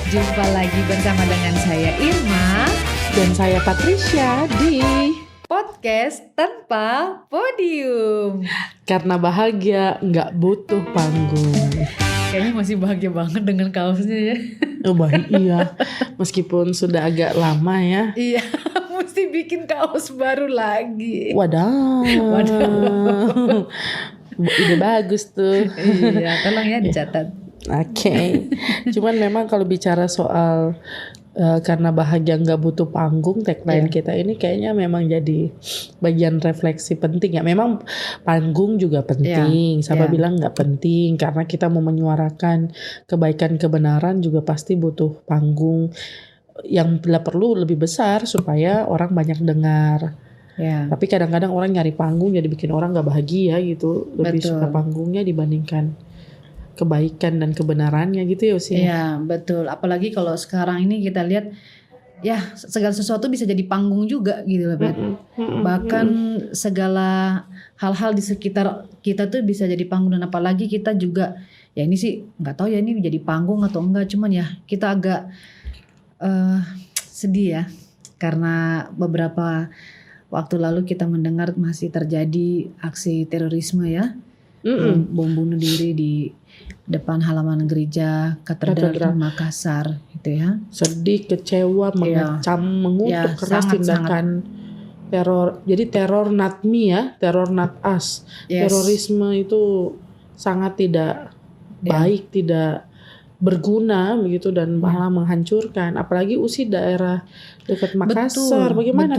Jumpa lagi bersama dengan saya Irma dan saya Patricia di podcast tanpa podium. Karena bahagia nggak butuh panggung. Kayaknya masih bahagia banget dengan kaosnya ya. Oh baik, iya. Meskipun sudah agak lama ya. Iya, mesti bikin kaos baru lagi. Wadah. Ide bagus tuh. Iya, tolong ya dicatat. Oke. Cuman memang kalau bicara soal karena bahagia nggak butuh panggung, tagline kita ini kayaknya memang jadi bagian refleksi penting ya. Memang panggung juga penting. Siapa bilang nggak penting? Karena kita mau menyuarakan kebaikan kebenaran juga pasti butuh panggung yang bila perlu lebih besar supaya orang banyak dengar. Tapi kadang-kadang orang nyari panggung jadi bikin orang nggak bahagia gitu. Lebih suka panggungnya dibandingkan kebaikan dan kebenarannya gitu ya sih. Iya betul, apalagi kalau sekarang ini kita lihat ya segala sesuatu bisa jadi panggung juga gitu loh Bet. Bahkan segala hal-hal di sekitar kita tuh bisa jadi panggung, dan apalagi kita juga ya ini sih nggak tahu ya ini jadi panggung atau enggak, cuman ya kita agak sedih ya karena beberapa waktu lalu kita mendengar masih terjadi aksi terorisme ya. Bom bunuh diri di depan halaman gereja Katedral Makassar gitu ya. Sedih, kecewa, mengecam, mengutuk keras tindakan teror. Jadi teror not me ya, teror not us. Terorisme itu sangat tidak baik, tidak berguna begitu dan malah menghancurkan. Apalagi USI daerah dekat Makassar. Bagaimana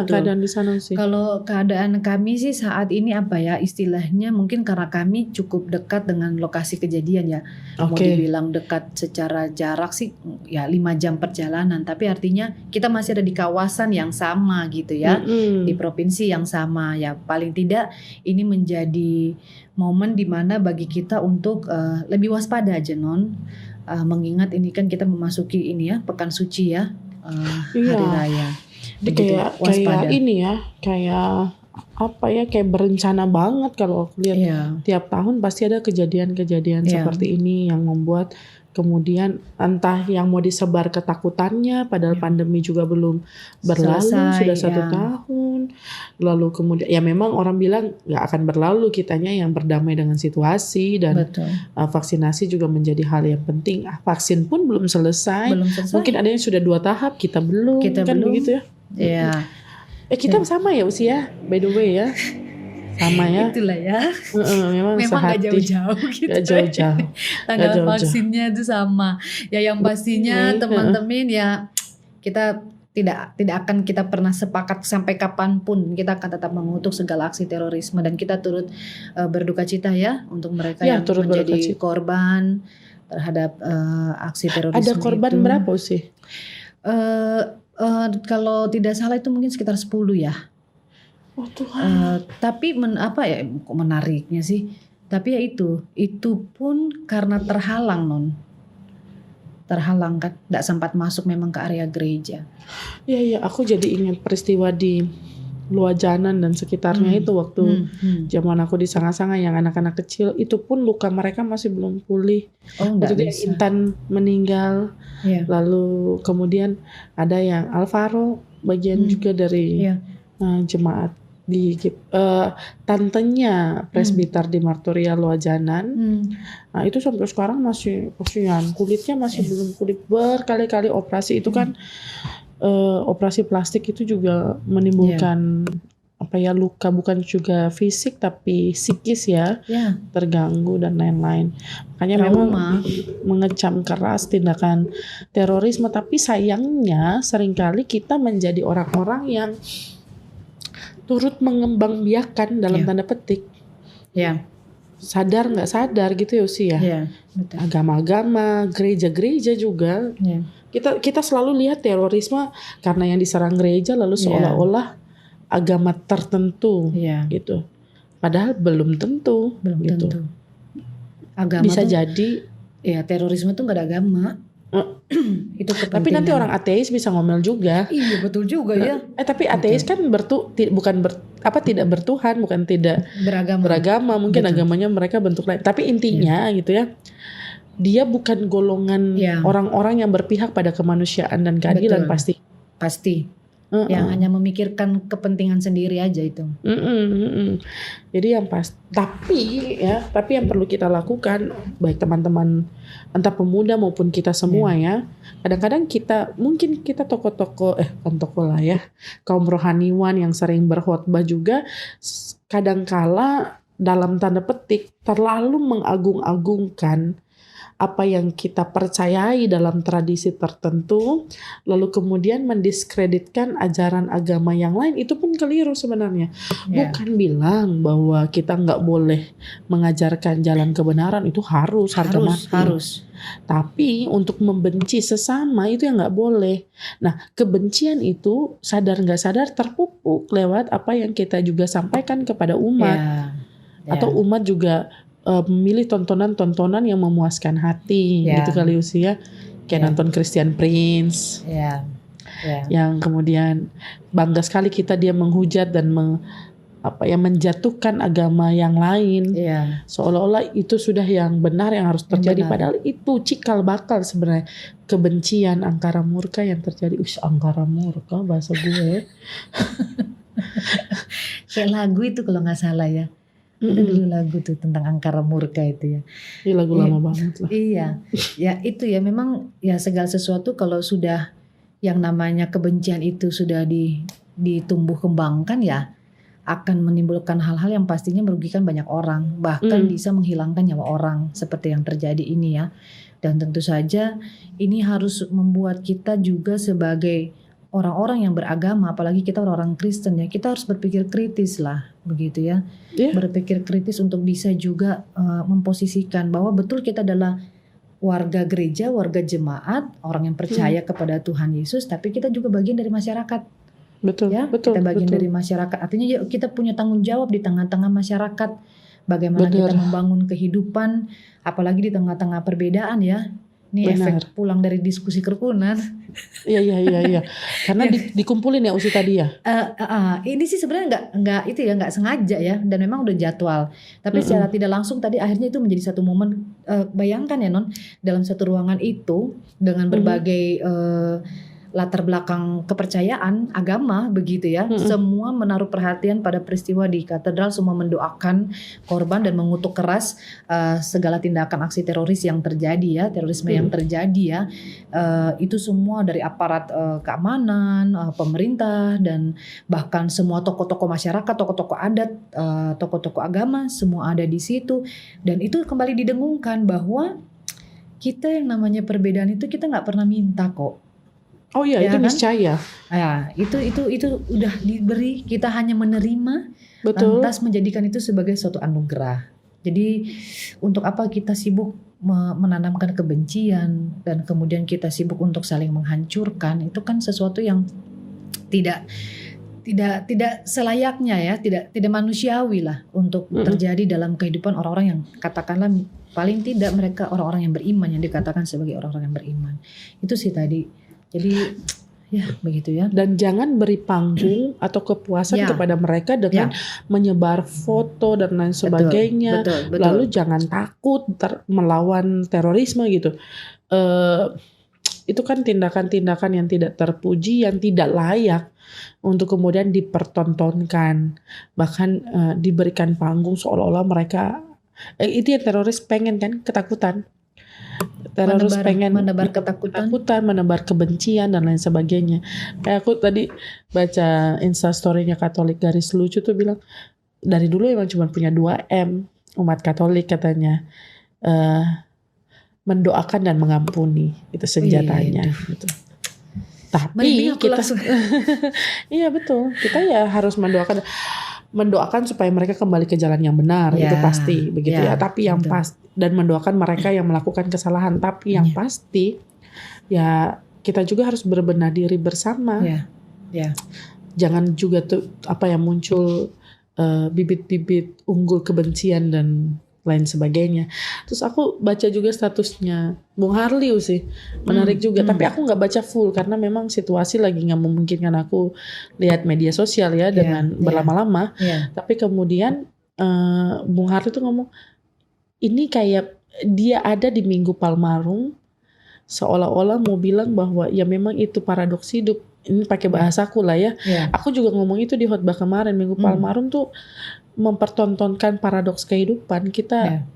keadaan di sana sih? Kalau keadaan kami sih saat ini apa ya istilahnya, mungkin karena kami cukup dekat dengan lokasi kejadian ya. Mau dibilang dekat secara jarak sih ya 5 jam perjalanan, tapi artinya kita masih ada di kawasan yang sama gitu ya. Di provinsi yang sama ya. Paling tidak ini menjadi momen dimana bagi kita untuk lebih waspada aja mengingat ini kan kita memasuki ini ya pekan suci ya, hari raya. Kayak ini ya, kayak apa ya, kayak berencana banget kalau aku lihat tiap tahun pasti ada kejadian-kejadian seperti ini yang membuat kemudian entah yang mau disebar ketakutannya padahal pandemi juga belum berlalu, sudah 1 tahun. Lalu kemudian ya memang orang bilang gak akan berlalu, kitanya yang berdamai dengan situasi dan vaksinasi juga menjadi hal yang penting. Vaksin pun belum selesai. Mungkin ada yang sudah 2 tahap, kita belum. Begitu ya. Kita sama ya usia by the way ya. Sama ya. Itulah ya. Memang gak jauh-jauh gitu. Gak jauh-jauh. Tanggal vaksinnya itu sama. Ya yang pastinya teman-teman ya kita tidak akan kita pernah sepakat sampai kapanpun kita akan tetap mengutuk segala aksi terorisme, dan kita turut berduka cita ya untuk mereka yang menjadi korban terhadap aksi terorisme. Ada korban berapa sih? Kalau tidak salah itu mungkin sekitar 10 ya. Oh Tuhan. Tapi menariknya sih. Tapi ya itu pun karena terhalang terhalang kan, tidak sempat masuk memang ke area gereja. Iya, aku jadi ingat peristiwa di Luajanan dan sekitarnya itu waktu zaman aku di Sanga-Sanga yang anak-anak kecil itu pun luka mereka masih belum pulih. Waktu itu Intan meninggal, lalu kemudian ada yang Alvaro bagian juga dari jemaat di tantenya presbiter di Martoria Luajanan. Nah itu sampai sekarang masih kasihan, kulitnya masih belum pulih, berkali-kali operasi. Itu kan operasi plastik itu juga menimbulkan luka bukan juga fisik tapi psikis ya, terganggu dan lain-lain. Makanya memang mengecam keras tindakan terorisme, tapi sayangnya seringkali kita menjadi orang-orang yang turut mengembangbiakan dalam tanda petik. Sadar nggak sadar gitu ya sih ya. Agama-agama, gereja-gereja juga. Kita selalu lihat terorisme karena yang diserang gereja lalu seolah-olah agama tertentu gitu. Padahal belum tentu. Agama bisa jadi terorisme tuh nggak ada agama. Itu tapi nanti orang ateis bisa ngomel juga. Iya betul juga ya. Tapi ateis kan tidak bertuhan, bukan tidak beragama. Mungkin agamanya mereka bentuk lain. Tapi intinya gitu ya, dia bukan golongan orang-orang yang berpihak pada kemanusiaan dan keadilan. Betul. Pasti. Yang hanya memikirkan kepentingan sendiri aja itu. Jadi yang tapi yang perlu kita lakukan, baik teman-teman entah pemuda maupun kita semua ya, kadang-kadang mungkin kita tokoh-tokoh kaum rohaniwan yang sering berkhotbah juga kadangkala dalam tanda petik terlalu mengagung-agungkan apa yang kita percayai dalam tradisi tertentu, lalu kemudian mendiskreditkan ajaran agama yang lain. Itu pun keliru sebenarnya. Bukan bilang bahwa kita nggak boleh mengajarkan jalan kebenaran, itu harus. Tapi untuk membenci sesama itu yang nggak boleh. Nah, kebencian itu sadar nggak sadar terpupuk lewat apa yang kita juga sampaikan kepada umat. Atau umat juga memilih tontonan-tontonan yang memuaskan hati, gitu kali usia, kayak nonton Christian Prince, yang kemudian bangga sekali dia menghujat dan menjatuhkan agama yang lain, seolah-olah itu sudah yang benar yang harus terjadi, padahal itu cikal bakal sebenarnya kebencian, angkara murka yang terjadi. Angkara murka bahasa gue, kayak lagu itu kalau nggak salah ya. Ada dulu lagu tuh tentang angkara murka itu ya. Ini lagu lama banget lah. Iya, ya itu ya memang ya segala sesuatu kalau sudah yang namanya kebencian itu sudah ditumbuh kembangkan ya akan menimbulkan hal-hal yang pastinya merugikan banyak orang, bahkan bisa menghilangkan nyawa orang seperti yang terjadi ini ya. Dan tentu saja ini harus membuat kita juga sebagai orang-orang yang beragama, apalagi kita orang-orang Kristen ya, kita harus berpikir kritis lah, begitu ya. Berpikir kritis untuk bisa juga memposisikan bahwa betul kita adalah warga gereja, warga jemaat, orang yang percaya kepada Tuhan Yesus, tapi kita juga bagian dari masyarakat. Betul. Kita bagian dari masyarakat. Artinya kita punya tanggung jawab di tengah-tengah masyarakat. Bagaimana kita membangun kehidupan, apalagi di tengah-tengah perbedaan ya. Ini efek pulang dari diskusi kerukunan. Iya. Karena dikumpulin ya Usi tadi ya. Ini sih sebenarnya nggak sengaja ya, dan memang udah jadwal. Tapi secara tidak langsung tadi akhirnya itu menjadi satu momen. Bayangkan ya Non, dalam satu ruangan itu dengan berbagai latar belakang kepercayaan agama begitu ya, semua menaruh perhatian pada peristiwa di katedral, semua mendoakan korban dan mengutuk keras segala tindakan aksi teroris yang terjadi ya, terorisme yang terjadi ya, itu semua dari aparat keamanan, pemerintah, dan bahkan semua tokoh-tokoh masyarakat, tokoh-tokoh adat, tokoh-tokoh agama, semua ada di situ. Dan itu kembali didengungkan bahwa kita yang namanya perbedaan itu kita nggak pernah minta kok. Oh iya, itu niscaya. Itu udah diberi, kita hanya menerima. Betul. Lantas menjadikan itu sebagai suatu anugerah. Jadi untuk apa kita sibuk menanamkan kebencian dan kemudian kita sibuk untuk saling menghancurkan? Itu kan sesuatu yang tidak selayaknya ya, tidak manusiawi lah untuk terjadi dalam kehidupan orang-orang yang katakanlah paling tidak mereka orang-orang yang beriman, yang dikatakan sebagai orang-orang yang beriman. Itu sih tadi. Jadi ya begitu ya. Dan jangan beri panggung atau kepuasan kepada mereka dengan menyebar foto dan lain sebagainya. Betul. Lalu jangan takut melawan terorisme gitu. Itu kan tindakan-tindakan yang tidak terpuji, yang tidak layak untuk kemudian dipertontonkan, bahkan diberikan panggung seolah-olah mereka itu yang teroris pengen kan, ketakutan. Teroris pengen menebar ketakutan, menebar kebencian dan lain sebagainya. Kayak aku tadi baca Instastory-nya Katolik Garis Lucu tuh bilang dari dulu emang cuma punya 2M umat Katolik katanya, mendoakan dan mengampuni, itu senjatanya. Gitu. Tapi kita iya betul, kita ya harus mendoakan supaya mereka kembali ke jalan yang benar, itu pasti begitu ya. Tapi yang pasti, dan mendoakan mereka yang melakukan kesalahan, tapi yang pasti ya kita juga harus berbenah diri bersama. Jangan juga tuh muncul bibit-bibit unggul kebencian dan lain sebagainya. Terus aku baca juga statusnya Bung Harliu sih, menarik juga. Tapi aku nggak baca full karena memang situasi lagi nggak memungkinkan aku lihat media sosial ya dengan berlama-lama. Tapi kemudian Bung Harliu tuh ngomong, ini kayak dia ada di Minggu Palmarum seolah-olah mau bilang bahwa ya memang itu paradoks hidup. Ini pakai bahasaku lah ya. Aku juga ngomong itu di khotbah kemarin. Minggu Palmarum tuh mempertontonkan paradoks kehidupan. Kita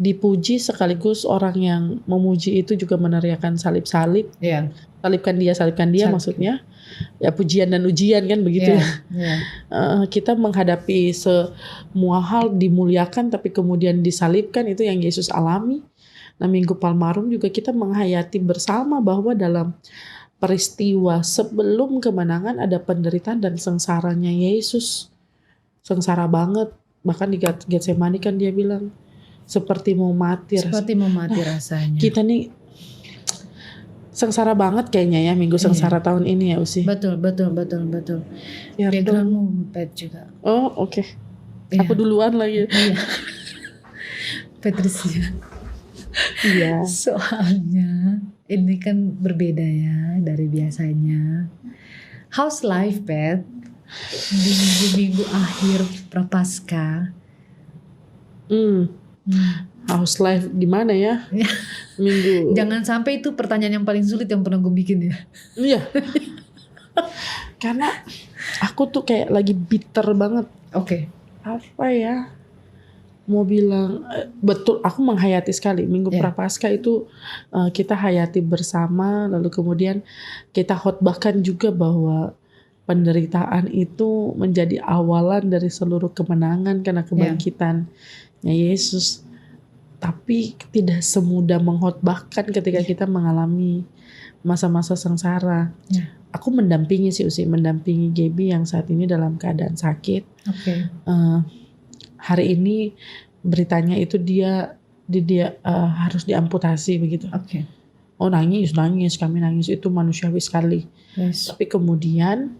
dipuji sekaligus orang yang memuji itu juga meneriakan salib-salib. Salibkan dia maksudnya. Ya pujian dan ujian kan begitu ya. Kita menghadapi semua hal dimuliakan tapi kemudian disalibkan, itu yang Yesus alami. Nah Minggu Palmarum juga kita menghayati bersama bahwa dalam peristiwa sebelum kemenangan ada penderitaan dan sengsaranya Yesus. Sengsara banget. Bahkan di Getsemani kan dia bilang seperti mau mati. Seperti mau mati rasanya. Kita nih sengsara banget kayaknya ya Minggu Sengsara tahun ini ya Usi. Betul. Backgroundmu Pet juga. Oh oke. Aku duluan lagi. Patricia. Iya. Soalnya ini kan berbeda ya dari biasanya. How's life, Pet? Di minggu-minggu akhir Prapaskah. How's life gimana ya? Minggu. Jangan sampai itu pertanyaan yang paling sulit yang pernah gue bikin ya. Iya. Karena aku tuh kayak lagi bitter banget. Oke. Apa ya? Mau bilang betul, aku menghayati sekali Minggu Prapaskah itu kita hayati bersama, lalu kemudian kita khotbahkan juga bahwa penderitaan itu menjadi awalan dari seluruh kemenangan karena kebangkitannya Yesus. Tapi tidak semudah mengkhotbahkan ketika kita mengalami masa-masa sengsara. Aku mendampingi mendampingi Gaby yang saat ini dalam keadaan sakit. Hari ini beritanya itu dia harus diamputasi begitu. Oh nangis, kami nangis, itu manusiawi sekali. Tapi kemudian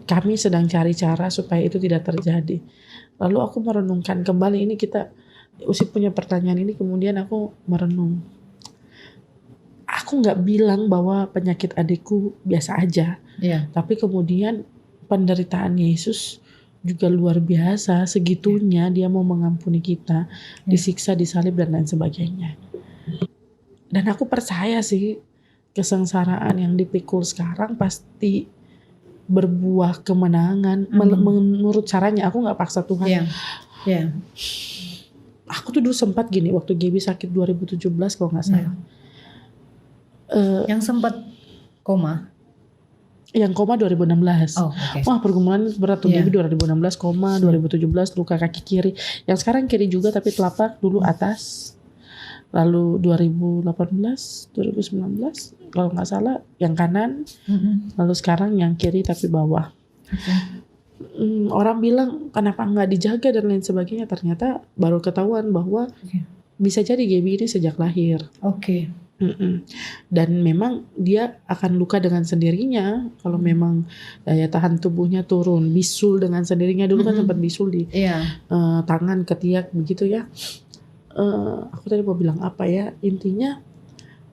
kami sedang cari cara supaya itu tidak terjadi. Lalu aku merenungkan kembali, ini kita Usi punya pertanyaan ini, kemudian aku merenung. Aku nggak bilang bahwa penyakit adikku biasa aja, tapi kemudian penderitaan Yesus juga luar biasa, segitunya dia mau mengampuni kita, disiksa, disalib dan lain sebagainya. Dan aku percaya sih kesengsaraan yang dipikul sekarang pasti berbuah kemenangan menurut caranya. Aku nggak paksa Tuhan. Aku tuh dulu sempat gini waktu Gaby sakit 2017 kalau nggak salah. Yang sempat koma. Yang koma 2016. Wah pergumulan berat tuh. Gaby 2016 koma, 2017 luka kaki kiri. Yang sekarang kiri juga tapi telapak dulu atas. Lalu 2018, 2019 kalau nggak salah yang kanan. Lalu sekarang yang kiri tapi bawah. Orang bilang kenapa nggak dijaga dan lain sebagainya. Ternyata baru ketahuan bahwa bisa jadi Gaby ini sejak lahir. Dan memang dia akan luka dengan sendirinya kalau memang daya tahan tubuhnya turun, bisul dengan sendirinya. Dulu kan sempat bisul di tangan, ketiak begitu ya. Aku tadi mau bilang apa ya, intinya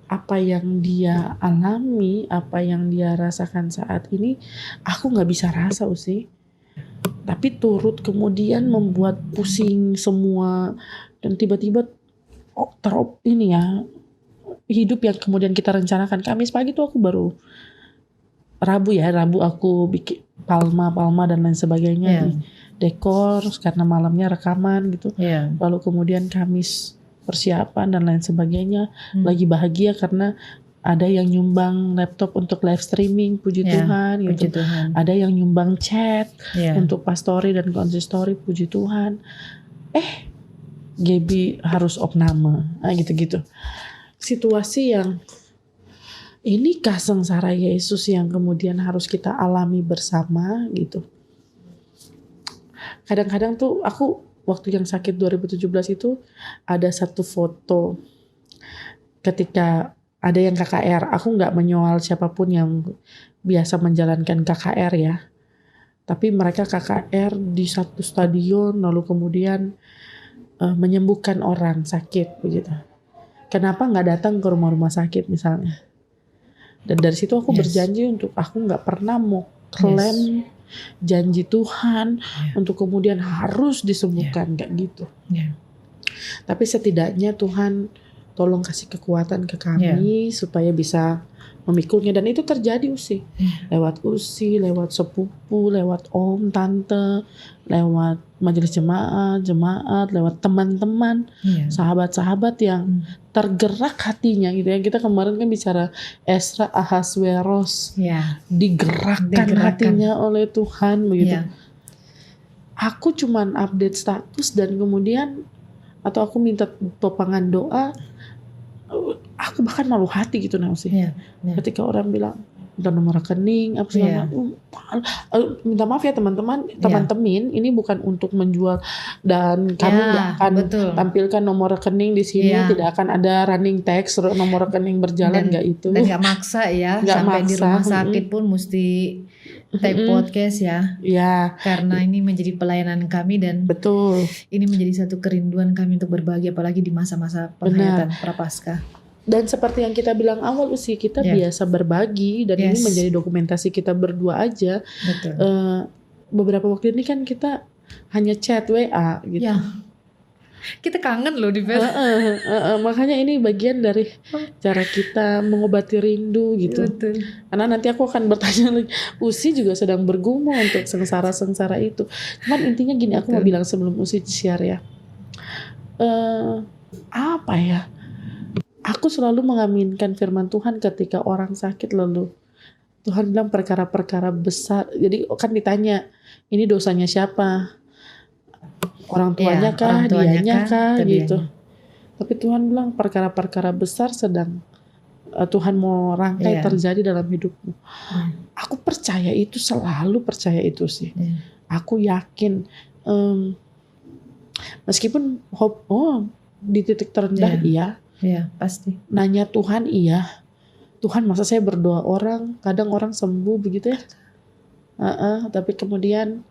apa yang dia alami, apa yang dia rasakan saat ini aku nggak bisa rasa Usi, tapi turut kemudian membuat pusing semua. Dan tiba-tiba ini ya hidup yang kemudian kita rencanakan. Kamis pagi tuh aku baru Rabu aku bikin palma dan lain sebagainya, dekor karena malamnya rekaman gitu. Lalu kemudian Kamis persiapan dan lain sebagainya. Lagi bahagia karena ada yang nyumbang laptop untuk live streaming, puji Tuhan gitu. Ada yang nyumbang chat untuk pastori dan konsistori, puji Tuhan. Gaby harus opname, gitu-gitu. Situasi yang inikah sengsara Yesus yang kemudian harus kita alami bersama gitu. Kadang-kadang tuh aku waktu yang sakit 2017 itu ada satu foto ketika ada yang KKR. Aku gak menyoal siapapun yang biasa menjalankan KKR ya. Tapi mereka KKR di satu stadion lalu kemudian menyembuhkan orang sakit begitu. Kenapa gak datang ke rumah-rumah sakit misalnya. Dan dari situ aku berjanji untuk aku gak pernah mau klaim janji Tuhan untuk kemudian harus disembuhkan, gak gitu. Tapi setidaknya Tuhan tolong kasih kekuatan ke kami supaya bisa memikulnya, dan itu terjadi Usi. Lewat Usi, lewat sepupu, lewat om, tante, lewat majelis jemaat, lewat teman-teman, sahabat-sahabat yang tergerak hatinya gitu ya. Kita kemarin kan bicara Esra Ahasveros, digerakkan hatinya oleh Tuhan begitu. Aku cuman update status dan kemudian atau aku minta topangan doa, aku bahkan malu hati gitu Nausi. Ketika orang bilang minta nomor rekening apa segala minta maaf ya teman-teman, ini bukan untuk menjual dan kami nggak akan tampilkan nomor rekening di sini, tidak akan ada running text nomor rekening berjalan, nggak itu. Dan nggak maksa ya, sampai di rumah sakit pun mesti take podcast ya. Karena ini menjadi pelayanan kami dan ini menjadi satu kerinduan kami untuk berbagi, apalagi di masa-masa penghayatan Prapaskah. Dan seperti yang kita bilang awal Usi, kita biasa berbagi dan ini menjadi dokumentasi kita berdua aja. Beberapa waktu ini kan kita hanya chat WA gitu. Kita kangen loh di makanya ini bagian dari cara kita mengobati rindu gitu. Karena nanti aku akan bertanya lagi, Usi juga sedang bergumul untuk sengsara-sengsara itu. Cuman intinya gini, aku mau bilang sebelum Usi share ya. Apa ya? Aku selalu mengaminkan firman Tuhan ketika orang sakit, lalu Tuhan bilang perkara-perkara besar. Jadi kan ditanya, ini dosanya siapa? Orang tuanya kah, dianya kah gitu. Tapi Tuhan bilang perkara-perkara besar sedang Tuhan mau rangkai terjadi dalam hidupmu. Aku percaya itu, selalu percaya itu sih. Aku yakin meskipun di titik terendah pasti. Nanya Tuhan Tuhan masa saya berdoa kadang orang sembuh begitu ya. Tapi kemudian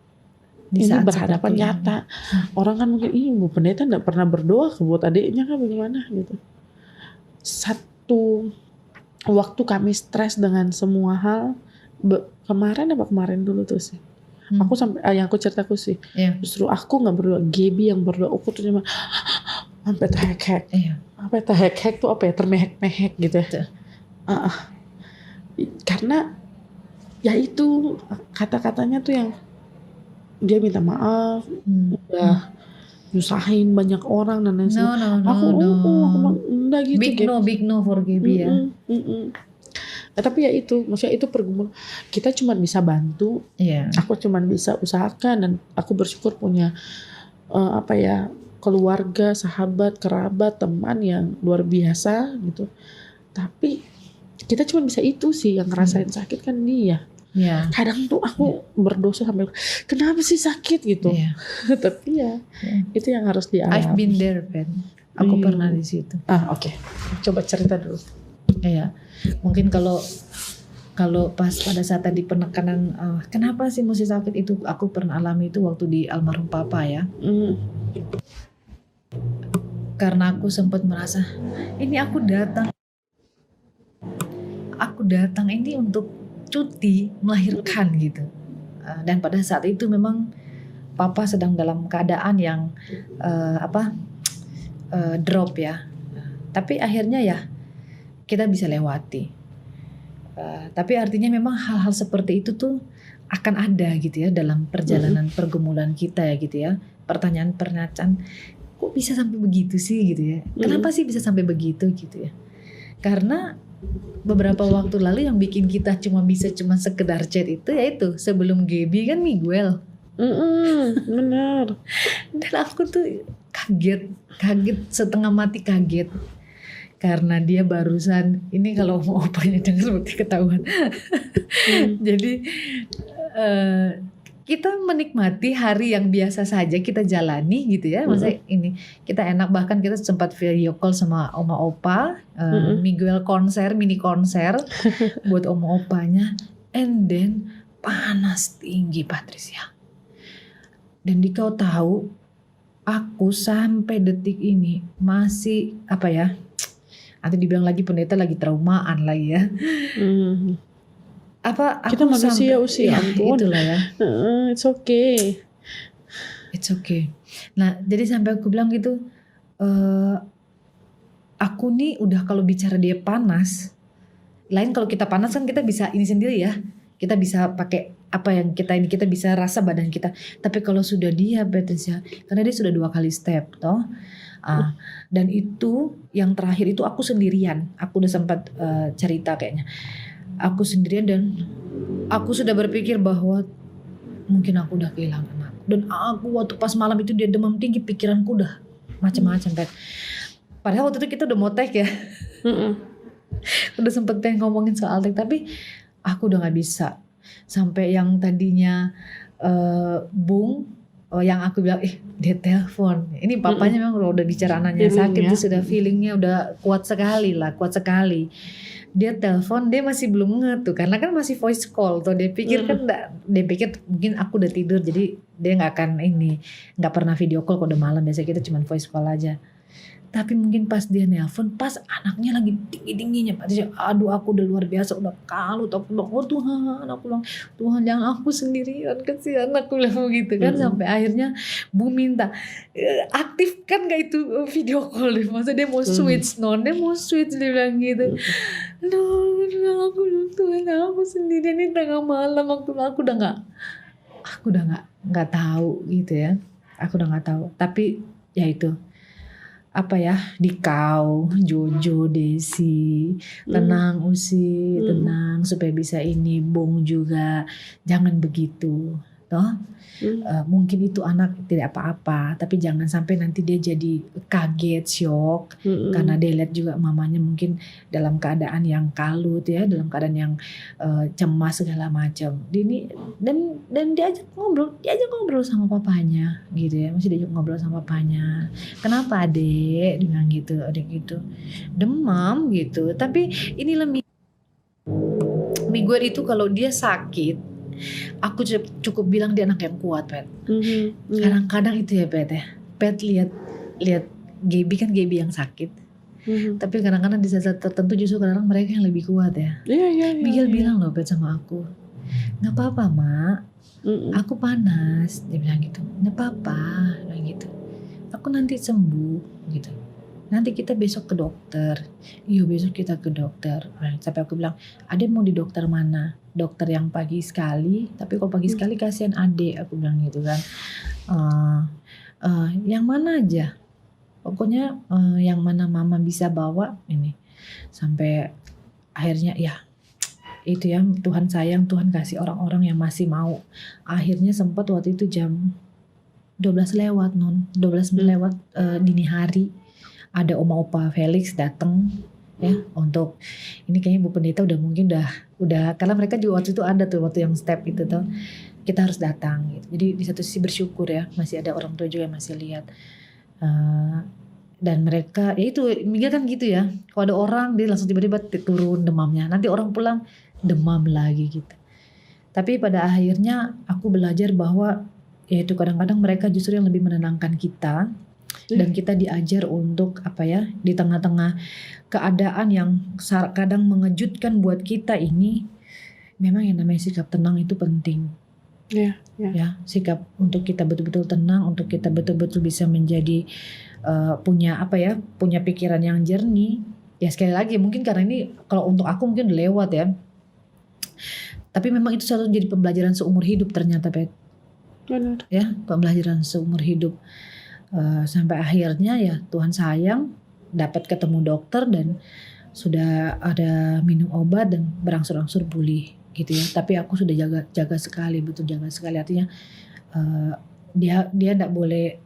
ini berhadapan nyata. Orang kan mungkin, Bu Pendeta gak pernah berdoa buat adiknya kan bagaimana gitu. Satu waktu kami stres dengan semua hal, kemarin dulu tuh sih. Aku sampai yang aku ceritaku sih. Justru aku gak berdoa, Gaby yang berdoa. Aku tuh cuma sampai terhek-hek. Apa ya terhek-hek tuh apa ya, termehek-mehek gitu ya. Karena ya itu kata-katanya tuh yang dia minta maaf, udah nyusahin banyak orang dan lain sebagainya. Aku enggak gitu. Big no for Gaby ya. Tapi ya itu, maksudnya itu pergumulan. Kita cuma bisa bantu. Aku cuma bisa usahakan, dan aku bersyukur punya keluarga, sahabat, kerabat, teman yang luar biasa gitu. Tapi kita cuma bisa itu sih, yang ngerasain sakit kan dia. Kadang tuh aku berdosa sampai kenapa sih sakit gitu. Tapi itu yang harus dialami. I've been there, Ben. Aku pernah di situ. Oke. Coba cerita dulu. Mungkin kalau pas pada saat tadi penekanan kenapa sih mesti sakit, itu aku pernah alami itu waktu di almarhum Papa ya. Karena aku sempat merasa ini aku datang ini untuk cuti melahirkan gitu. Dan pada saat itu memang Papa sedang dalam keadaan yang drop ya. Tapi akhirnya ya kita bisa lewati. Tapi artinya memang hal-hal seperti itu tuh akan ada gitu ya dalam perjalanan pergumulan kita ya gitu ya. Pertanyaan-pertanyaan, kok bisa sampai begitu sih gitu ya. Kenapa sih bisa sampai begitu gitu ya. Karena beberapa waktu lalu yang bikin kita cuma sekedar chat itu yaitu sebelum Gaby kan Miguel. Benar. Dan aku tuh kaget setengah mati kaget. Karena dia barusan, ini kalau mau opanya dengar seperti ketahuan. Jadi kita menikmati hari yang biasa saja kita jalani gitu ya. Maksudnya ini kita enak, bahkan kita sempat video call sama oma opa, Miguel mini konser buat oma opanya. And then panas tinggi Patricia. Dan kau tahu, aku sampai detik ini masih nanti dibilang lagi pendeta lagi traumaan lagi ya. Kita manusia usia ampun. Itulah ya. It's okay. Nah, jadi sampai aku bilang gitu, eh, aku nih udah kalau bicara dia panas, lain kalau kita panas kan kita bisa ini sendiri ya, kita bisa pakai apa yang kita bisa rasa badan kita. Tapi kalau sudah diabetes ya, karena dia sudah 2 kali step toh. Dan itu yang terakhir itu aku sendirian. Aku udah sempat cerita kayaknya. Aku sendirian dan aku sudah berpikir bahwa mungkin aku udah kehilangan aku. Dan aku waktu pas malam itu dia demam tinggi, pikiranku udah macam-macam kan. Padahal waktu itu kita udah mau tag ya. Udah sempet pengen ngomongin soal tag, tapi aku udah gak bisa. Sampai yang tadinya Bung, yang aku bilang dia telepon. Ini papanya memang udah bicara anaknya sakit tuh, sudah feelingnya udah kuat sekali. Dia telepon, dia masih belum nge tuh, karena kan masih voice call tuh. Dia pikir dia pikir mungkin aku udah tidur, jadi dia nggak pernah video call kalau udah malam. Biasanya kita cuma voice call aja. Tapi mungkin pas dia nelpon, pas anaknya lagi tinggi-tingginya, aduh aku udah luar biasa, udah kalut. Aku bilang, oh Tuhan jangan aku sendirian, kesian aku bilang begitu kan. Sampai akhirnya Bu minta, aktifkan gak itu video call deh, masa dia mau switch dia bilang gitu. Aduh aku bilang, Tuhan aku sendirian ini tengah malam, aku udah nggak tahu gitu ya, aku udah nggak tahu. Tapi ya itu apa ya, Dikau, Jojo, Desi, tenang Usi, tenang supaya bisa ini. Bung juga jangan begitu toh. Mungkin itu anak tidak apa-apa, tapi jangan sampai nanti dia jadi kaget, shock, karena dia lihat juga mamanya mungkin dalam keadaan yang kalut ya, dalam keadaan yang cemas segala macam. Dan diajak ngobrol sama papanya gitu ya, masih diajak ngobrol sama papanya. Kenapa adek? Dia bilang gitu, adek gitu demam gitu. Tapi inilah Miguel itu kalau dia sakit, aku cukup bilang dia anak yang kuat, Pet. Kadang-kadang itu ya, Pet ya. Pet lihat Gaby kan Gaby yang sakit. Tapi kadang-kadang di saat tertentu justru kadang-kadang mereka yang lebih kuat ya. Miguel bilang loh, Pet, sama aku, nggak apa-apa Mak, aku panas. Dia bilang gitu, nggak apa-apa, bilang gitu. Aku nanti sembuh gitu. Nanti kita besok ke dokter. Iya besok kita ke dokter. Sampai aku bilang, Ade mau di dokter mana? Dokter yang pagi sekali. Tapi kalau pagi sekali kasihan Ade, aku bilang gitu kan. Yang mana aja? Pokoknya yang mana mama bisa bawa ini. Sampai akhirnya ya itu ya, Tuhan sayang, Tuhan kasih orang-orang yang masih mau. Akhirnya sempat waktu itu jam 12 lewat dini hari. Ada Oma Opa Felix datang ya untuk ini, kayaknya Bu Pendeta udah karena mereka juga waktu itu ada tuh waktu yang step itu tuh, kita harus datang gitu. Jadi di satu sisi bersyukur ya, masih ada orang tua juga yang masih lihat. Dan mereka ya itu Miguel kan gitu ya, kalau ada orang dia langsung tiba-tiba turun demamnya, nanti orang pulang demam lagi gitu. Tapi pada akhirnya aku belajar bahwa ya itu kadang-kadang mereka justru yang lebih menenangkan kita. Dan kita diajar untuk apa ya, di tengah-tengah keadaan yang kadang mengejutkan buat kita ini, memang yang namanya sikap tenang itu penting. Ya, sikap untuk kita betul-betul tenang, untuk kita betul-betul bisa menjadi punya pikiran yang jernih. Ya sekali lagi mungkin karena ini kalau untuk aku mungkin udah lewat ya. Tapi memang itu selalu jadi pembelajaran seumur hidup ternyata, Pet. Benar. Ya, pembelajaran seumur hidup. Sampai akhirnya ya Tuhan sayang dapat ketemu dokter dan sudah ada minum obat dan berangsur-angsur pulih gitu ya. Tapi aku sudah jaga sekali, betul jaga sekali, artinya dia enggak boleh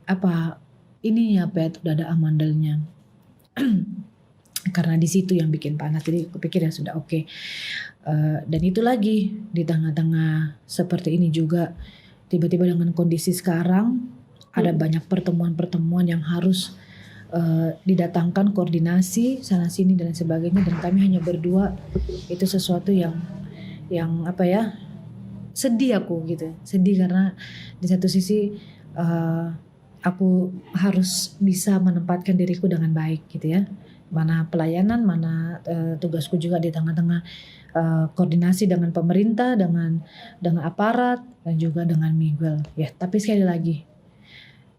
ini ya, Pet, udah ada amandelnya. Karena di situ yang bikin panas, jadi aku pikir ya sudah oke. Dan itu lagi di tengah-tengah seperti ini juga tiba-tiba dengan kondisi sekarang ada banyak pertemuan-pertemuan yang harus didatangkan, koordinasi sana sini dan sebagainya, dan kami hanya berdua. Itu sesuatu yang sedih aku gitu, sedih karena di satu sisi aku harus bisa menempatkan diriku dengan baik gitu ya, mana pelayanan, mana tugasku juga di tengah-tengah koordinasi dengan pemerintah, dengan aparat dan juga dengan Miguel ya. Tapi sekali lagi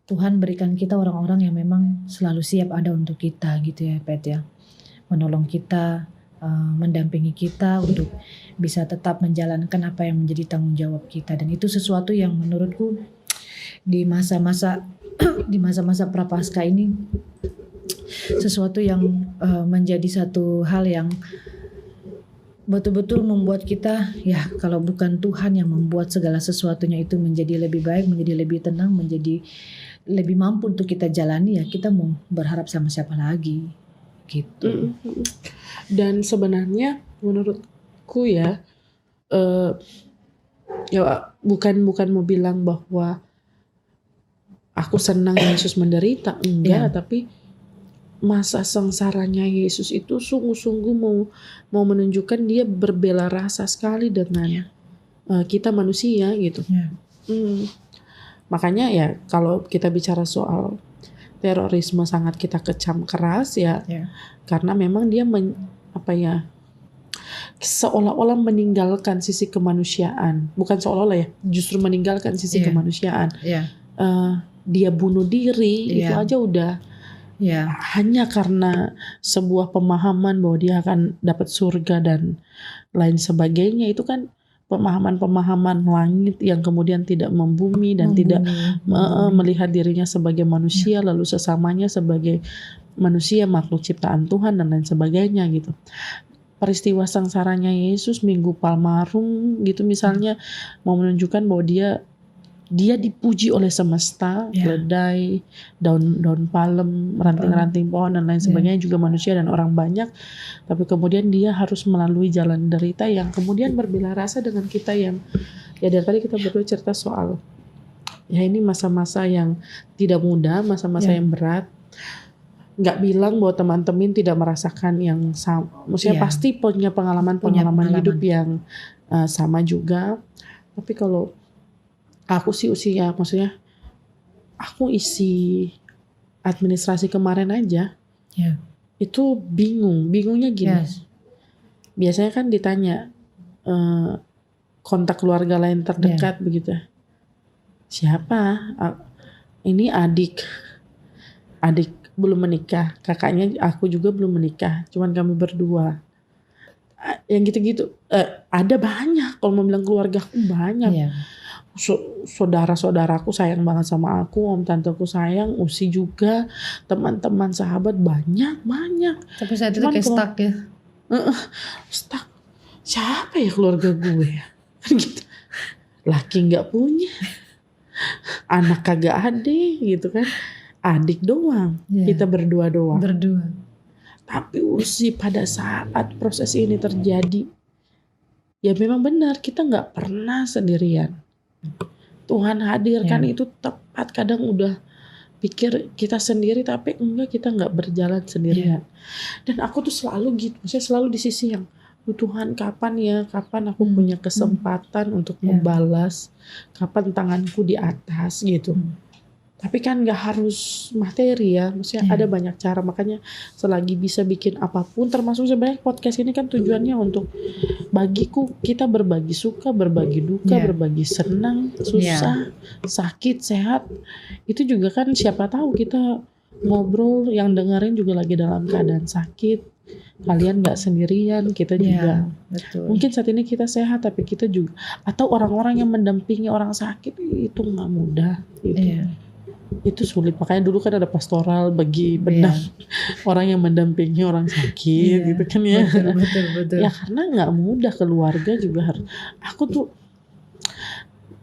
Tuhan berikan kita orang-orang yang memang selalu siap ada untuk kita gitu ya Pet ya. Menolong kita, mendampingi kita untuk bisa tetap menjalankan apa yang menjadi tanggung jawab kita. Dan itu sesuatu yang menurutku di masa-masa di masa-masa prapaskah ini sesuatu yang menjadi satu hal yang betul-betul membuat kita, ya kalau bukan Tuhan yang membuat segala sesuatunya itu menjadi lebih baik, menjadi lebih tenang, menjadi lebih mampu untuk kita jalani, ya kita mau berharap sama siapa lagi gitu. Dan sebenarnya menurutku ya, ya bukan mau bilang bahwa aku senang Yesus menderita, enggak, tapi masa sengsaranya Yesus itu sungguh-sungguh mau menunjukkan dia berbela rasa sekali dengan kita manusia gitu. Makanya ya kalau kita bicara soal terorisme sangat kita kecam keras ya, karena memang dia seolah-olah meninggalkan sisi kemanusiaan, bukan seolah-olah ya, justru meninggalkan sisi kemanusiaan. Dia bunuh diri itu aja udah. Hanya karena sebuah pemahaman bahwa dia akan dapat surga dan lain sebagainya, itu kan pemahaman langit yang kemudian tidak membumi dan tidak melihat dirinya sebagai manusia, lalu sesamanya sebagai manusia, makhluk ciptaan Tuhan dan lain sebagainya gitu. Peristiwa sengsaranya Yesus Minggu Palmarum gitu misalnya mau menunjukkan bahwa dia dipuji oleh semesta, keledai, daun palem, ranting-ranting pohon dan lain sebagainya, juga manusia dan orang banyak. Tapi kemudian dia harus melalui jalan derita yang kemudian berbela rasa dengan kita yang, ya dari tadi kita berdua cerita soal, ya ini masa-masa yang tidak mudah, masa-masa yang berat. Nggak bilang bahwa teman-teman tidak merasakan yang sama, maksudnya pasti punya pengalaman hidup yang sama juga. Tapi kalau aku sih maksudnya aku isi administrasi kemarin aja, itu bingungnya gini. Biasanya kan ditanya kontak keluarga lain terdekat begitu. Siapa? Ini adik belum menikah, kakaknya aku juga belum menikah, cuman kami berdua. Yang gitu-gitu ada banyak. Kalau mau bilang keluarga aku banyak. Saudara-saudaraku sayang banget sama aku, om tanteku sayang, Usi juga, teman-teman sahabat banyak. Tapi saya itu kayak stuck ya. Stuck. Siapa ya keluarga gue ya? Gitu. Laki nggak punya, anak kagak ada gitu kan, adik doang, kita berdua doang. Tapi Usi pada saat proses ini terjadi, ya memang benar kita nggak pernah sendirian. Tuhan hadirkan itu tepat. Kadang udah pikir kita sendiri, tapi enggak, kita nggak berjalan sendirian. Dan aku tuh selalu gitu, saya selalu di sisi yang Tuhan kapan aku punya kesempatan untuk membalas, kapan tanganku di atas gitu. Tapi kan nggak harus materi ya, maksudnya ada banyak cara. Makanya selagi bisa bikin apapun, termasuk sebenarnya podcast ini kan tujuannya untuk bagiku, kita berbagi suka, berbagi duka, berbagi senang, susah, sakit, sehat. Itu juga kan siapa tahu kita ngobrol, yang dengerin juga lagi dalam keadaan sakit. Kalian nggak sendirian, kita juga. Betul. Mungkin saat ini kita sehat, tapi kita juga, atau orang-orang yang mendampingi orang sakit itu nggak mudah gitu. Itu sulit. Makanya dulu kan ada pastoral bagi benang orang yang mendampingi orang sakit gitu kan ya. Betul. Ya karena nggak mudah, keluarga juga harus. Aku tuh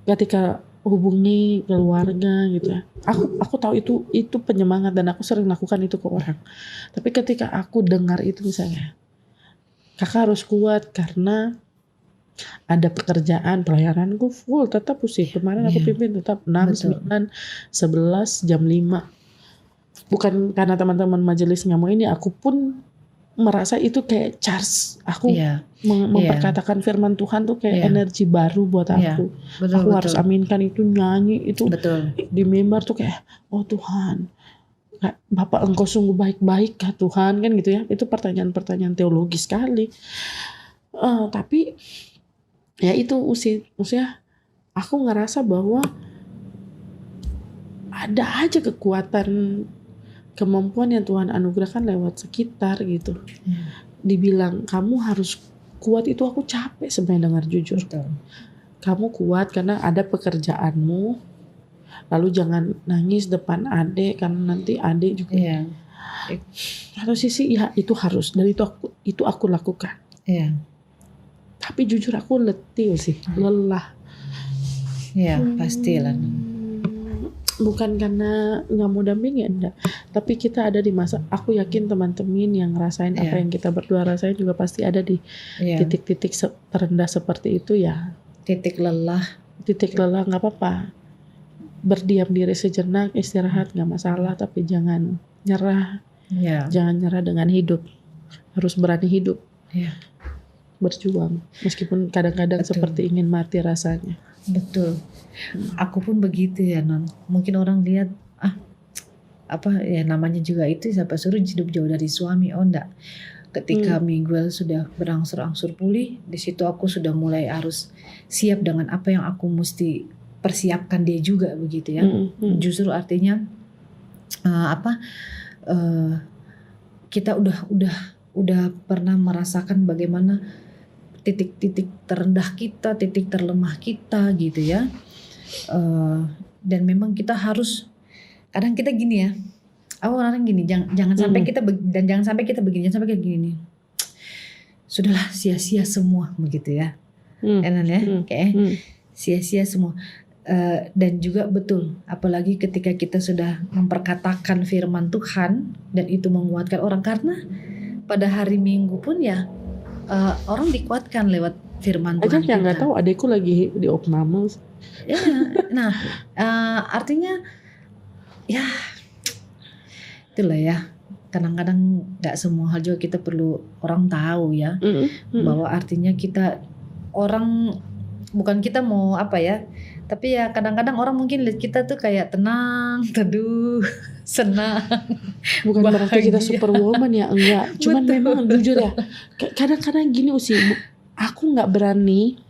ketika hubungi keluarga gitu ya, aku tahu itu penyemangat dan aku sering lakukan itu ke orang. Tapi ketika aku dengar itu misalnya, kakak harus kuat karena ada pekerjaan, pelayananku full tetap Usi. Kemarin aku pimpin tetap 6, 9, 11, jam 5. Bukan karena teman-teman majelis nggak mau ini, aku pun merasa itu kayak charge. Aku memperkatakan firman Tuhan tuh kayak energi baru buat aku. Aku harus aminkan itu, nyanyi itu di mimbar tuh kayak, oh Tuhan, Bapak Engkau sungguh baik-baik kah Tuhan, kan gitu ya. Itu pertanyaan-pertanyaan teologis sekali. Tapi ya itu usia aku ngerasa bahwa ada aja kekuatan, kemampuan yang Tuhan anugerahkan lewat sekitar gitu. Dibilang kamu harus kuat, itu aku capek sebenarnya dengar, jujur. Betul. Kamu kuat karena ada pekerjaanmu, lalu jangan nangis depan adik karena nanti adik juga. Iya. Satu sisi ya itu harus, dan itu aku lakukan. Iya. Tapi jujur aku letih sih, lelah. Iya, pastilah. Bukan karena nggak mau dampingi, enggak. Tapi kita ada di masa, aku yakin teman-teman yang ngerasain apa yang kita berdua rasain juga pasti ada di titik-titik terendah seperti itu ya. Titik lelah nggak apa-apa. Berdiam diri sejenak, istirahat nggak masalah, tapi jangan nyerah. Jangan nyerah dengan hidup. Harus berani hidup. Berjuang meskipun kadang-kadang seperti ingin mati rasanya. Betul. Aku pun begitu ya, Non. Mungkin orang lihat apa ya, namanya juga itu siapa suruh hidup jauh dari suami. Oh enggak. Ketika Miguel sudah berangsur-angsur pulih, di situ aku sudah mulai harus siap dengan apa yang aku mesti persiapkan dia juga begitu ya. Justru artinya kita udah pernah merasakan bagaimana titik-titik terendah kita, titik terlemah kita gitu ya. Dan memang kita harus, kadang kita gini ya, orang gini, jangan sampai kita jangan sampai kita begini, jangan sampai kayak gini. Sudahlah, sia-sia semua begitu ya. Enak ya, kayak sia-sia semua. Dan juga betul, apalagi ketika kita sudah memperkatakan firman Tuhan dan itu menguatkan orang, karena pada hari Minggu pun ya orang dikuatkan lewat firman Tuhan. Yang nggak tahu adekku lagi di opname. Ya, nah artinya ya itulah ya. Kadang-kadang nggak semua hal juga kita perlu orang tahu ya, bahwa artinya kita orang, bukan kita mau apa ya, tapi ya kadang-kadang orang mungkin lihat kita tuh kayak tenang, teduh, senang. Bukan berarti kita superwoman ya, enggak. Cuman memang jujur ya, kadang-kadang gini Usi, aku nggak berani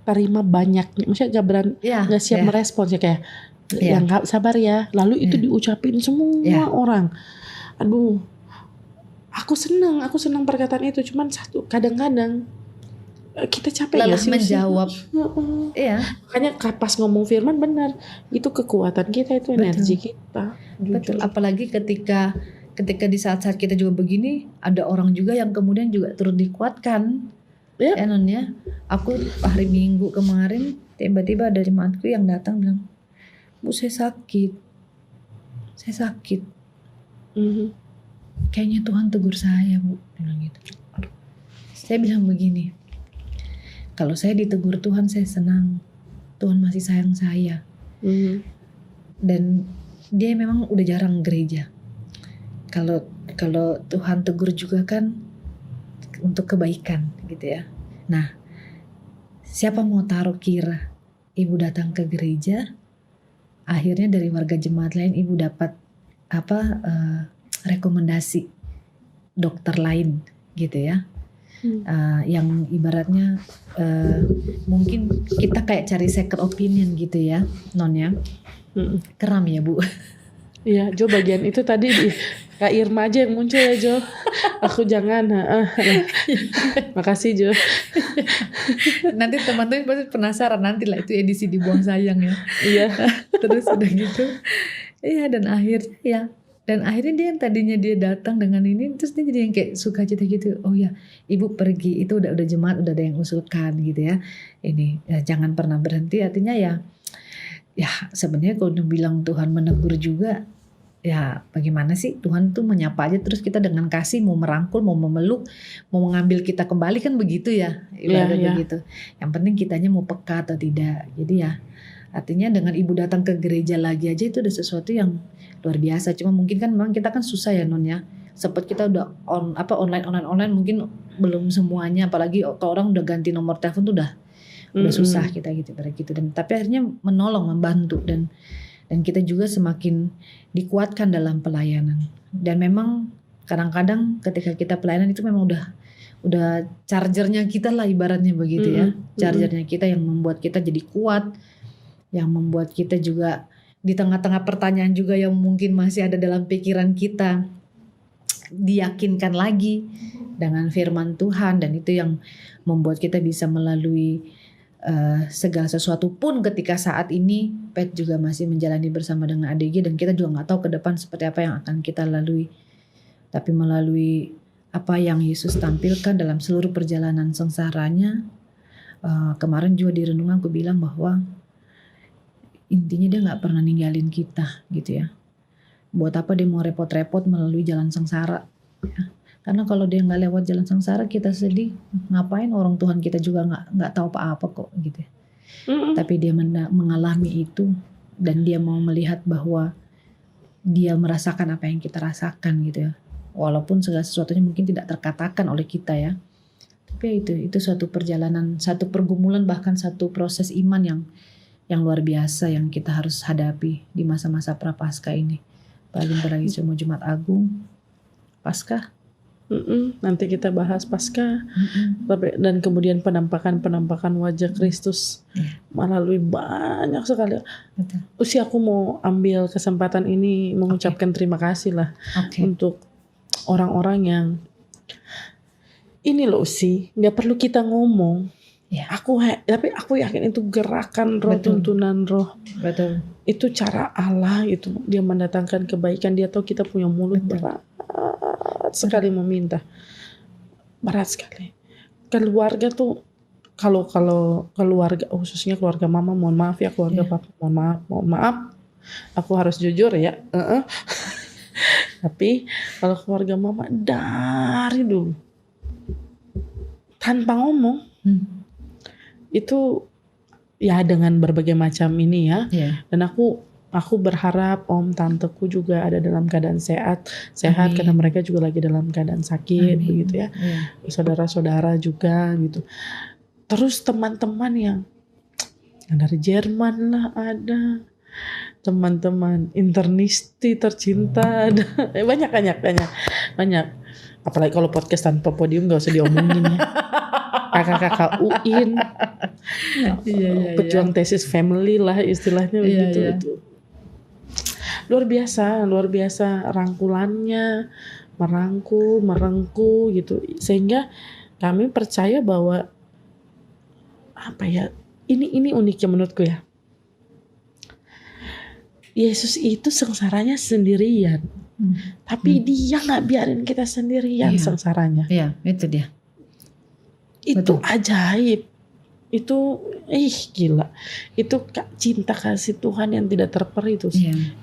terima banyak, maksudnya nggak berani, nggak siap merespons ya, kayak yang nggak sabar ya. Lalu itu diucapin semua orang. Aduh, aku senang perkataan itu. Cuman satu, kadang-kadang kita capek lelah menjawab. Makanya pas ngomong firman benar, itu kekuatan kita, itu energi kita. Betul. Apalagi ketika di saat-saat kita juga begini, ada orang juga yang kemudian juga turut dikuatkan. Ya Non ya. Aku hari Minggu kemarin tiba-tiba ada jemaatku yang datang bilang, Bu saya sakit. Kayaknya Tuhan tegur saya, Bu, bilang gitu. Saya bilang begini, kalau saya ditegur Tuhan saya senang, Tuhan masih sayang saya. Dan dia memang udah jarang gereja. Kalau Tuhan tegur juga kan untuk kebaikan gitu ya. Nah, siapa mau taruh kira ibu datang ke gereja, akhirnya dari warga jemaat lain ibu dapat rekomendasi dokter lain gitu ya. Yang ibaratnya mungkin kita kayak cari second opinion gitu ya, Non ya. Keram ya Bu. Iya, Jo bagian itu tadi Kak Irma aja yang muncul ya Jo. Aku jangan. Makasih Jo. Nanti teman-teman pasti penasaran, nanti lah itu edisi dibuang sayang ya. Iya. Terus udah gitu. Iya, dan akhirnya dia yang tadinya dia datang dengan ini, terus dia jadi yang kayak sukacita gitu. Oh ya, ibu pergi, itu udah jemaat, udah ada yang usulkan gitu ya. Ini ya, jangan pernah berhenti, artinya ya sebenarnya kalau bilang Tuhan menegur juga, ya bagaimana sih, Tuhan tuh menyapa aja terus kita dengan kasih mau merangkul, mau memeluk, mau mengambil kita kembali kan begitu ya, ibaratnya begitu. Yang penting kitanya mau peka atau tidak. Jadi ya artinya dengan ibu datang ke gereja lagi aja itu udah sesuatu yang luar biasa. Cuma mungkin kan memang kita kan susah ya Non ya. Sempat kita udah online mungkin belum semuanya, apalagi kalau orang udah ganti nomor telepon tuh udah susah kita gitu pada gitu. Dan tapi akhirnya menolong, membantu, dan kita juga semakin dikuatkan dalam pelayanan. Dan memang kadang-kadang ketika kita pelayanan itu memang udah chargernya kita lah ibaratnya begitu ya. Chargernya kita yang membuat kita jadi kuat, yang membuat kita juga di tengah-tengah pertanyaan juga yang mungkin masih ada dalam pikiran kita, diyakinkan lagi dengan firman Tuhan, dan itu yang membuat kita bisa melalui segala sesuatu pun ketika saat ini Pet juga masih menjalani bersama dengan ADG, dan kita juga nggak tahu ke depan seperti apa yang akan kita lalui. Tapi melalui apa yang Yesus tampilkan dalam seluruh perjalanan sengsaranya, kemarin juga di renungan aku bilang bahwa intinya dia nggak pernah ninggalin kita gitu ya. Buat apa dia mau repot-repot melalui jalan sengsara ya. Karena kalau dia nggak lewat jalan sengsara, kita sedih, ngapain orang Tuhan kita juga nggak tahu apa-apa kok gitu ya. Tapi dia mengalami itu, dan dia mau melihat bahwa dia merasakan apa yang kita rasakan gitu ya. Walaupun segala sesuatunya mungkin tidak terkatakan oleh kita ya. Tapi itu suatu perjalanan, satu pergumulan, bahkan satu proses iman yang luar biasa yang kita harus hadapi di masa-masa prapaskah ini. Apalagi semua Jumat Agung, Paskah. Nanti kita bahas Paskah, dan kemudian penampakan wajah Kristus melalui banyak sekali. Betul. Aku mau ambil kesempatan ini mengucapkan terima kasih lah untuk orang-orang yang ini loh sih, nggak perlu kita ngomong. Ya. Tapi aku yakin itu gerakan roh, tuntunan roh. Betul. Itu cara Allah itu, dia mendatangkan kebaikan. Dia tahu kita punya mulut berat sekali meminta, berat sekali. Keluarga tuh kalau keluarga, khususnya keluarga mama, mohon maaf ya, keluarga papa, mohon maaf. Aku harus jujur ya. Tapi kalau keluarga mama dari dulu tanpa ngomong, itu ya dengan berbagai macam ini ya. Dan aku berharap om tanteku juga ada dalam keadaan sehat karena mereka juga lagi dalam keadaan sakit begitu ya. Saudara-saudara juga gitu. Terus teman-teman yang dari Jerman lah ada, teman-teman internisti tercinta ada. Banyak. Apalagi kalau podcast tanpa podium gak usah diomongin ya. Kakak-kakak UIN, pejuang tesis family lah istilahnya begitu. Itu luar biasa rangkulannya, merengkuh gitu, sehingga kami percaya bahwa ini uniknya menurutku ya. Yesus itu sengsaranya sendirian, tapi dia nggak biarin kita sendirian sengsaranya. Iya, itu dia. Itu ajaib. Itu gila. Itu cinta kasih Tuhan yang tidak terperi itu.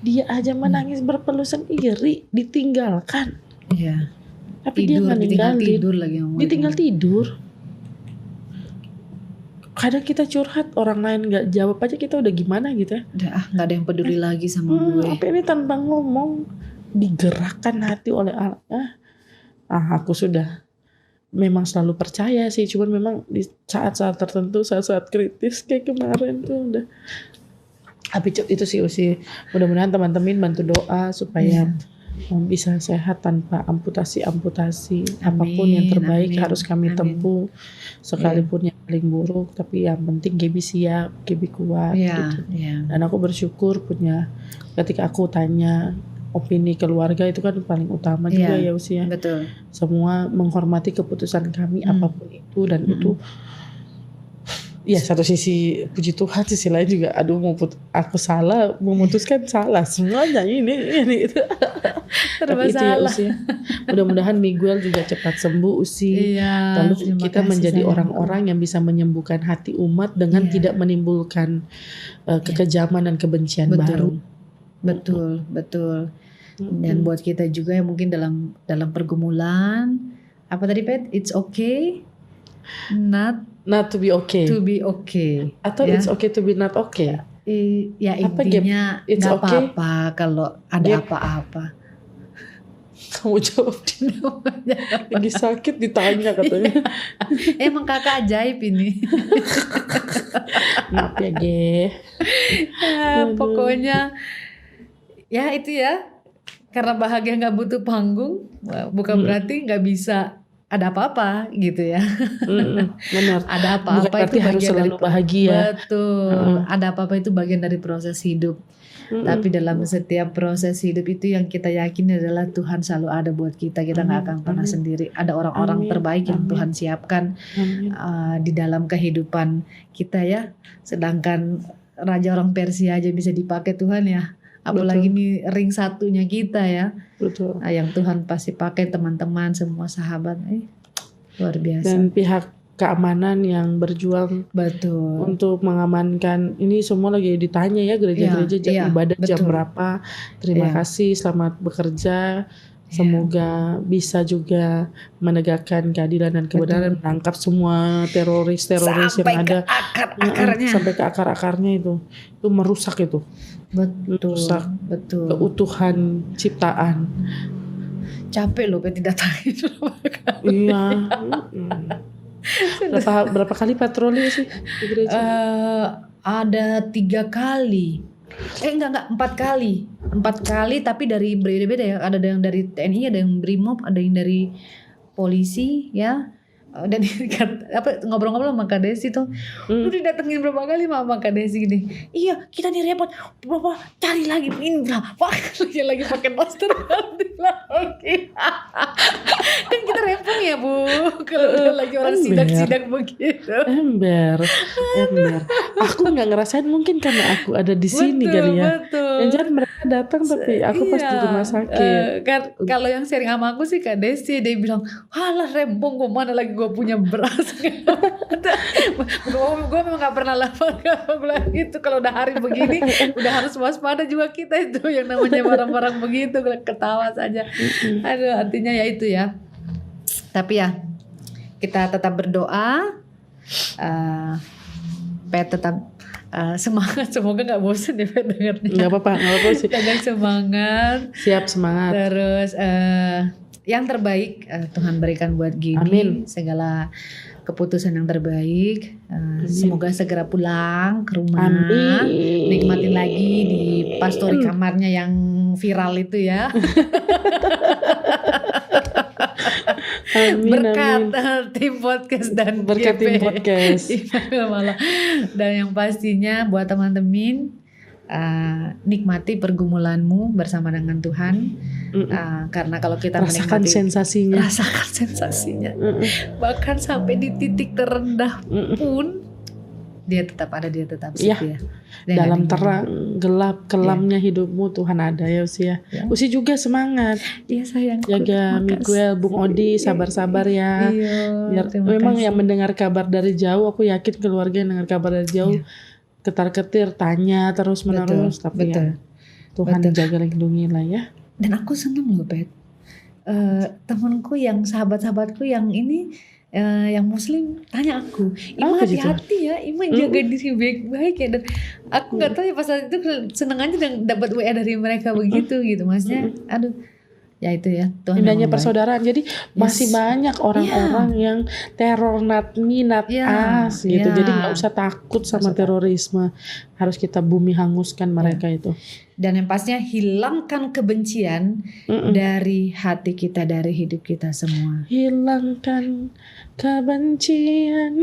Dia aja menangis berpeluh sendiri, ditinggalkan. Iya. Tapi dia nggak ninggalin. Ditinggal tidur. Kadang kita curhat, orang lain nggak jawab aja kita udah gimana gitu ya. Udah nggak ada yang peduli lagi sama gue. Tapi ini tanpa ngomong, digerakkan hati oleh Allah. Aku sudah memang selalu percaya sih, cuman memang di saat-saat tertentu, saat-saat kritis kayak kemarin tuh udah. Tapi itu sih mudah-mudahan teman-teman bantu doa supaya bisa sehat tanpa amputasi. Apapun yang terbaik harus kami tempuh, sekalipun yang paling buruk, tapi yang penting Gaby siap, Gaby kuat gitu. Dan aku bersyukur punya, ketika aku tanya opini keluarga itu kan paling utama juga ya usia. Betul. Semua menghormati keputusan kami apapun itu, dan itu ya satu sisi puji Tuhan, sisi lain juga aduh aku salah memutuskan salah semuanya ini itu. Tapi itu ya usia. Mudah-mudahan Miguel juga cepat sembuh usi. Lalu kita menjadi orang-orang yang bisa menyembuhkan hati umat dengan tidak menimbulkan kekejaman dan kebencian baru. Betul. Dan buat kita juga yang mungkin dalam pergumulan, apa tadi Pet? It's okay not to be okay. To be okay. Atau it's okay to be not okay. Ya intinya nggak apa-apa kalau ada apa-apa. Kamu jawab dulu. Lagi sakit ditanya katanya. Emang kakak ajaib ini. Maaf ya Ge. Pokoknya ya itu ya. Karena bahagia gak butuh panggung, bukan berarti gak bisa ada apa-apa gitu ya. Benar. Ada apa-apa itu bagian harus selalu dari bahagia. Betul. Ada apa-apa itu bagian dari proses hidup. Tapi dalam setiap proses hidup itu yang kita yakini adalah Tuhan selalu ada buat kita. Kita nggak akan pernah sendiri. Ada orang-orang terbaik yang Tuhan siapkan di dalam kehidupan kita ya. Sedangkan raja orang Persia aja bisa dipakai Tuhan ya. Apalagi nih ring satunya kita ya. Betul. Yang Tuhan pasti pakai teman-teman, semua sahabat. Luar biasa. Dan pihak keamanan yang berjuang untuk mengamankan ini semua lagi ditanya ya gereja-gereja ibadah jam berapa. Terima kasih, selamat bekerja. Semoga bisa juga menegakkan keadilan dan kebenaran, menangkap semua teroris yang ada sampai ke akar-akarnya itu merusak itu. Merusak keutuhan ciptaan. Capek loh tidak tahu. Iya. Berapa kali patroli sih di gereja? Ada 3 kali. Enggak 4 kali. 4 kali tapi dari berbeda-beda ya. Ada yang dari TNI, ada yang BRIMOB, ada yang dari polisi ya. Dan ngobrol-ngobrol sama Kak Desi tuh, lu didatengin berapa kali sama Kak Desi gini. Iya, kita nih repot. Bapak cari lagi ini lah. Pak lagi pakai masker lagi. Kan kita repot ya Bu, kalau lagi orang sidang begitu. Ember. Aku nggak ngerasain, mungkin karena aku ada di sini kali ya. Yang jangan mereka datang tapi aku pas di rumah sakit. Kalau yang sharing sama aku sih Kak Desi, dia bilang, halah rembong gue mana lagi gue punya beras. Gue memang gak pernah lapar gitu. Kalau udah hari begini udah harus waspada juga kita itu yang namanya barang-barang begitu. Ketawa saja. Aduh, artinya ya itu ya. Tapi ya kita tetap berdoa, Pet tetap semangat. Semoga gak bosan ya Pet dengarnya. Gak apa-apa sih. Tetap semangat. Siap, semangat. Terus yang terbaik Tuhan berikan buat Gini. Amin. Segala keputusan yang terbaik. Semoga segera pulang ke rumah. Amin. Nikmatin lagi di pastori kamarnya yang viral itu ya. Amin, berkat tim podcast dan berkat tim podcast. Dan yang pastinya buat teman-teman, nikmati pergumulanmu bersama dengan Tuhan. Karena kalau kita rasakan sensasinya, bahkan sampai di titik terendah pun dia tetap setia. Dalam terang gelap kelamnya hidupmu Tuhan ada ya Usia. Usi juga semangat. Iya sayang. Jaga Miguel, Bung Odi, sabar-sabar ya. Biar memang yang mendengar kabar dari jauh, aku yakin keluarga yang dengar kabar dari jauh ketar-ketir tanya terus menerus, tapi ya Tuhan jaga lindungi lah ya. Dan aku senang loh Bet, temanku yang sahabat-sahabatku yang ini yang Muslim tanya aku, Ima hati-hati ya, Ima jaga diri baik-baik ya. Dan aku nggak tahu ya pas saat itu seneng aja dapat WA dari mereka begitu gitu, maksudnya aduh. Ya itu ya, Tuhan indahnya persaudaraan. Jadi masih banyak orang-orang yang teror not us gitu. Jadi nggak usah takut sama terorisme. Harus kita bumi hanguskan mereka itu. Dan yang pastinya hilangkan kebencian dari hati kita, dari hidup kita semua. Hilangkan kebencian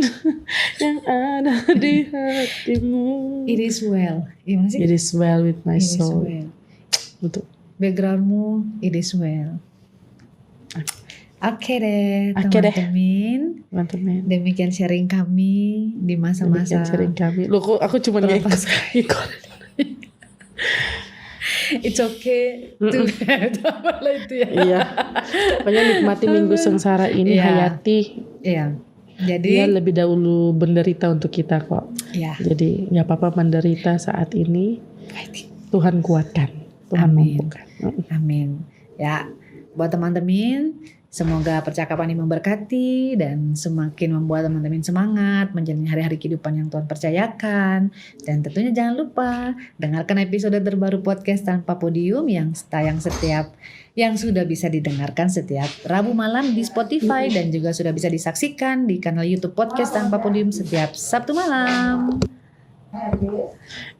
yang ada di hatimu. It is well. It is well with my soul. Betul. Backgroundmu, it is well. Oke deh, teman-teman. Demikian sharing kami di masa-masa. Loh, aku cuma ngikut. It's okay to itu ya. Iya. Pokoknya nikmati minggu sengsara ini, hayati. Iya. Jadi dia lebih dahulu menderita untuk kita kok. Iya. Jadi nggak apa-apa menderita saat ini. Tuhan kuatkan. Tuhan mampukan. Amin. Ya, buat teman-teman, semoga percakapan ini memberkati dan semakin membuat teman-teman semangat menjalani hari-hari kehidupan yang Tuhan percayakan. Dan tentunya jangan lupa dengarkan episode terbaru podcast Tanpa Podium yang sudah bisa didengarkan setiap Rabu malam di Spotify dan juga sudah bisa disaksikan di kanal YouTube Podcast Tanpa Podium setiap Sabtu malam.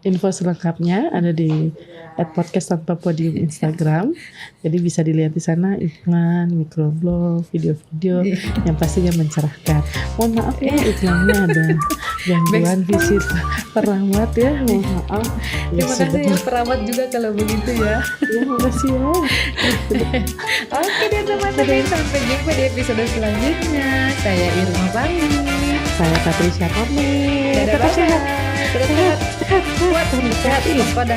Info selengkapnya ada di @podcast_tanpa_podium Instagram. Jadi bisa dilihat di sana iklan, microblog, video-video yang pastinya mencerahkan. Mohon maaf ya iklannya ada gangguan visit perawat ya. Mohon maaf. Terima kasih ya perawat juga kalau begitu ya. Ya makasih ya. Oke deh teman-teman, sampai jumpa di episode selanjutnya. Saya Irma pamit. Saya Patricia pamit. Dadah, Tetap sehat. sehat, kuat, sehat, waspada,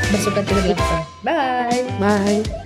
bersuka cita. Bye. Bye.